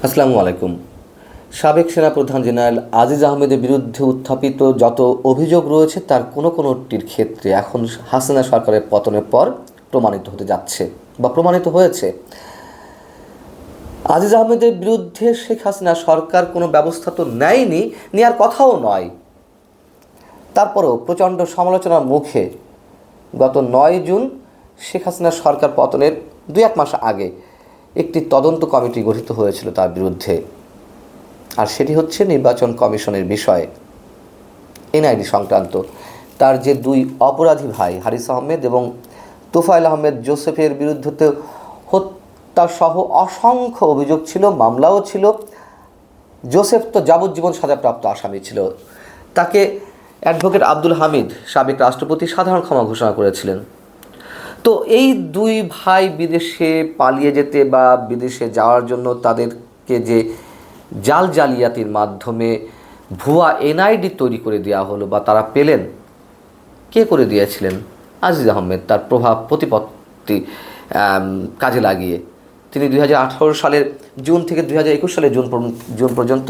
আসসালামু আলাইকুম। সাবেক সেনাপ্রধান জেনারেল আজিজ আহমেদের বিরুদ্ধে উত্থাপিত যত অভিযোগ রয়েছে তার কোনোটির ক্ষেত্রে এখন হাসিনা সরকারের পতনের পর প্রমাণিত হতে যাচ্ছে বা প্রমাণিত হয়েছে। আজিজ আহমেদের বিরুদ্ধে শেখ হাসিনা সরকার কোনো ব্যবস্থা তো নেয়নি, নেওয়ার কথাও নয়। তারপরেও প্রচণ্ড সমালোচনার মুখে গত 9 জুন শেখ হাসিনা সরকার পতনের 2-1 মাস আগে একটি তদন্ত কমিটি গঠিত হয়েছিল তার বিরুদ্ধে, আর সেটি হচ্ছে নির্বাচন কমিশনের বিষয়, এনআইডি সংক্রান্ত। তার যে 2 অপরাধী ভাই হারিস আহমেদ এবং তোফায়েল আহমেদ জোসেফের বিরুদ্ধে হত্যাসহ অসংখ্য অভিযোগ ছিল, মামলাও ছিল। জোসেফ তো যাবজ্জীবন সাজাপ্রাপ্ত আসামি ছিল। তাকে অ্যাডভোকেট আব্দুল হামিদ সাবেক রাষ্ট্রপতি সাধারণ ক্ষমা ঘোষণা করেছিলেন। তো এই 2 ভাই বিদেশে পালিয়ে যেতে বা বিদেশে যাওয়ার জন্য তাদেরকে যে জালিয়াতির মাধ্যমে ভুয়া এনআইডি তৈরি করে দেওয়া হলো বা তারা পেলেন, কে করে দিয়েছিলেন? আজিজ আহমেদ তার প্রভাব প্রতিপত্তি কাজে লাগিয়ে। তিনি 2018 সালের জুন থেকে 2021 সালের জুন পর্যন্ত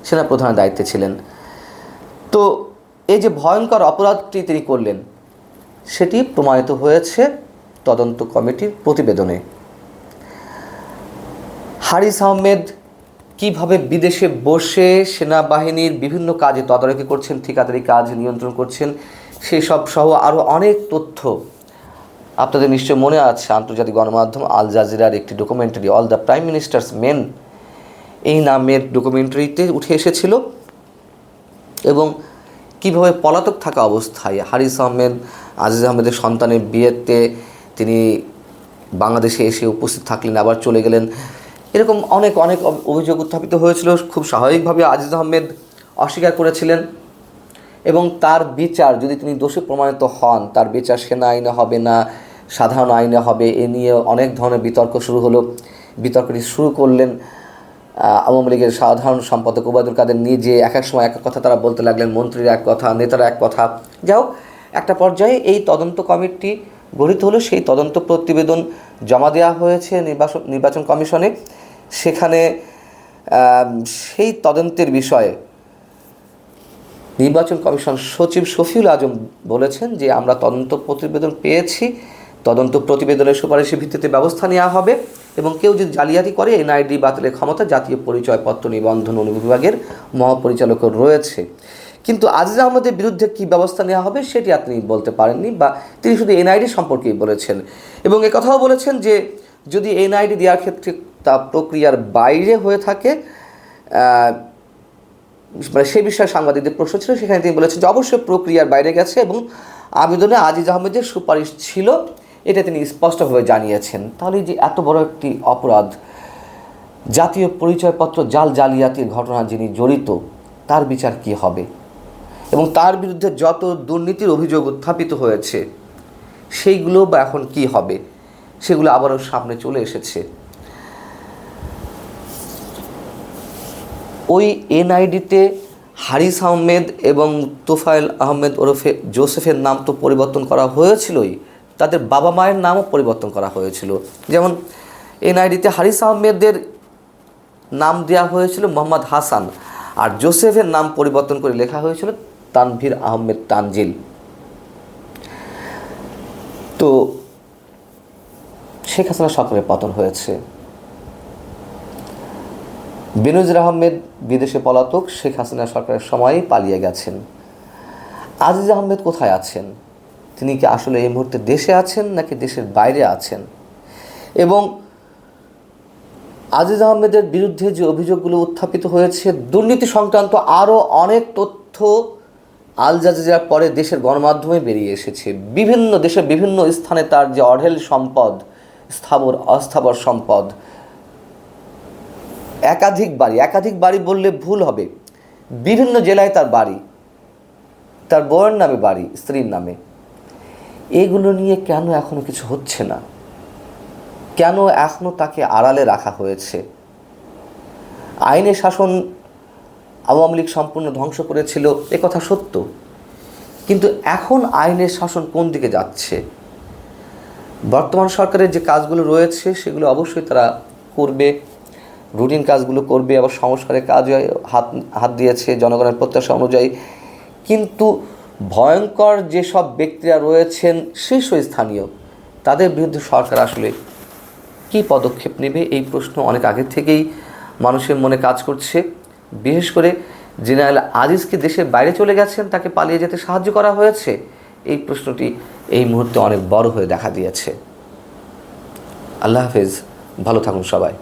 সেনাপ্রধানের দায়িত্বে ছিলেন। তো এই যে ভয়ঙ্কর অপরাধটি তিনি করলেন সেটি প্রমাণিত হয়েছে তদন্ত কমিটির প্রতিবেদনে। হারিস আহমেদ কীভাবে বিদেশে বসে সেনাবাহিনীর বিভিন্ন কাজে তদারকি করছেন, ঠিকাদারি কাজ নিয়ন্ত্রণ করছেন, সেই সব সহ আরও অনেক তথ্য আপনাদের নিশ্চয় মনে আছে। আন্তর্জাতিক গণমাধ্যম আল জাজিরার একটি documentary all the prime ministers main এই নামের ডকুমেন্টারিতে উঠে এসেছিল। এবং কীভাবে পলাতক থাকা অবস্থায় হারিস আহমেদ আজিজ আহমেদের সন্তানের বিয়েতে তিনি বাংলাদেশে এসে উপস্থিত থাকলেন, আবার চলে গেলেন, এরকম অনেক অভিযোগ উত্থাপিত হয়েছিল। খুব স্বাভাবিকভাবে আজিজ আহমেদ অস্বীকার করেছিলেন এবং তার বিচার, যদি তিনি দোষী প্রমাণিত হন, তার বিচার সেনা আইনে হবে না সাধারণ আইনে হবে, এ নিয়ে অনেক ধরনের বিতর্ক শুরু হলো। বিতর্কটি শুরু করলেন আওয়ামী লীগের সাধারণ সম্পাদক ওবায়দুল কাদের নিজে। এক সময় এক কথা তারা বলতে লাগলেন, মন্ত্রীরা এক কথা, নেতারা এক কথা। যাও, একটা পর্যায়ে এই তদন্ত কমিটি গঠিত হলো। সেই তদন্ত প্রতিবেদন জমা দেওয়া হয়েছে নির্বাচন কমিশনে। সেখানে সেই তদন্তের বিষয়ে নির্বাচন কমিশন সচিব শফিউল আজম বলেছেন যে আমরা তদন্ত প্রতিবেদন পেয়েছি, তদন্ত প্রতিবেদনের সুপারিশের ভিত্তিতে ব্যবস্থা নেওয়া হবে এবং কেউ যদি জালিয়াতি করে এনআইডি বাতিলের ক্ষমতা জাতীয় পরিচয়পত্র নিবন্ধন অনুবিভাগের মহাপরিচালকের রয়েছে। কিন্তু আজিজ আহমেদের বিরুদ্ধে কী ব্যবস্থা নেওয়া হবে সেটি আপনি বলতে পারেননি, বা তিনি শুধু এনআইডি সম্পর্কেই বলেছেন। এবং একথাও বলেছেন যে যদি এনআইডি দেওয়ার ক্ষেত্রে তা প্রক্রিয়ার বাইরে হয়ে থাকে, মানে সে বিষয়ে সাংবাদিকদের প্রশ্ন ছিল, সেখানে তিনি বলেছেন যে অবশ্যই প্রক্রিয়ার বাইরে গেছে এবং আবেদনে আজিজ আহমেদের সুপারিশ ছিল, এটা তিনি স্পষ্টভাবে জানিয়েছেন। তাহলে যে এত বড় একটি অপরাধ, জাতীয় পরিচয়পত্র জালিয়াতির ঘটনা যিনি জড়িত, তার বিচার কি হবে? এবং তার বিরুদ্ধে যত দুর্নীতির অভিযোগ উত্থাপিত হয়েছে সেইগুলো বা এখন কি হবে, সেগুলো আবারও সামনে চলে এসেছে। ওই এনআইডিতে হারিস আহমেদ এবং তোফায়েল আহমেদ ওরফে জোসেফের নাম তো পরিবর্তন করা হয়েছিলই, তাদের বাবা মায়ের নামও পরিবর্তন করা হয়েছিল। যেমন এনআইডিতে হারিস আহমেদের নাম দেওয়া হয়েছিল মোহাম্মদ হাসান, আর জোসেফের নাম পরিবর্তন করে লেখা হয়েছিল তানভীর আহমেদ তানজিল। তো শেখ হাসিনা সরকারের পতন হয়েছে। বেনজির আহমেদ বিদেশে পলাতক, শেখ হাসিনা সরকারের সময়ই পালিয়ে গেছেন। আজিজ আহমেদ কোথায় আছেন? তিনি কি আসলে এই মুহূর্তে দেশে আছেন নাকি দেশের বাইরে আছেন? এবং আজিজ আহমেদের বিরুদ্ধে যে অভিযোগগুলো উত্থাপিত হয়েছে দুর্নীতি সংক্রান্ত আরও অনেক তথ্য আল জাজিরার পরে দেশের গণমাধ্যমে বেরিয়ে এসেছে। বিভিন্ন দেশের বিভিন্ন স্থানে তার যে অঢেল সম্পদ, স্থাবর অস্থাবর সম্পদ, একাধিক বাড়ি বললে ভুল হবে, বিভিন্ন জেলায় তার বাড়ি, তার বউয়ের নামে বাড়ি, স্ত্রীর নামে। এগুলো নিয়ে কেন এখনো কিছু হচ্ছে না? কেন এখনো তাকে আড়ালে রাখা হয়েছে? আইনের শাসন আওয়ামী লীগ সম্পূর্ণ ধ্বংস করেছিল, একথা সত্য, কিন্তু এখন আইনের শাসন কোন দিকে যাচ্ছে? বর্তমান সরকারের যে কাজগুলো রয়েছে সেগুলো অবশ্যই তারা করবে, রুটিন কাজগুলো করবে, আবার সংস্কারের কাজে হাত হাত দিয়েছে জনগণের প্রত্যাশা অনুযায়ী। কিন্তু ভয়ঙ্কর যেসব ব্যক্তিরা রয়েছেন শীর্ষস্থানীয়, তাদের বিরুদ্ধে সরকার আসলে কী পদক্ষেপ নেবে, এই প্রশ্ন অনেক আগের থেকেই মানুষের মনে কাজ করছে। বিশেষ করে জেনারেল আজিজকে দেশের বাইরে চলে গেছেন, তাকে পালিয়ে যেতে সাহায্য করা হয়েছে, এই প্রশ্নটি এই মুহূর্তে অনেক বড় হয়ে দেখা দিয়েছে। আল্লাহ হাফেজ, ভালো থাকুন সবাই।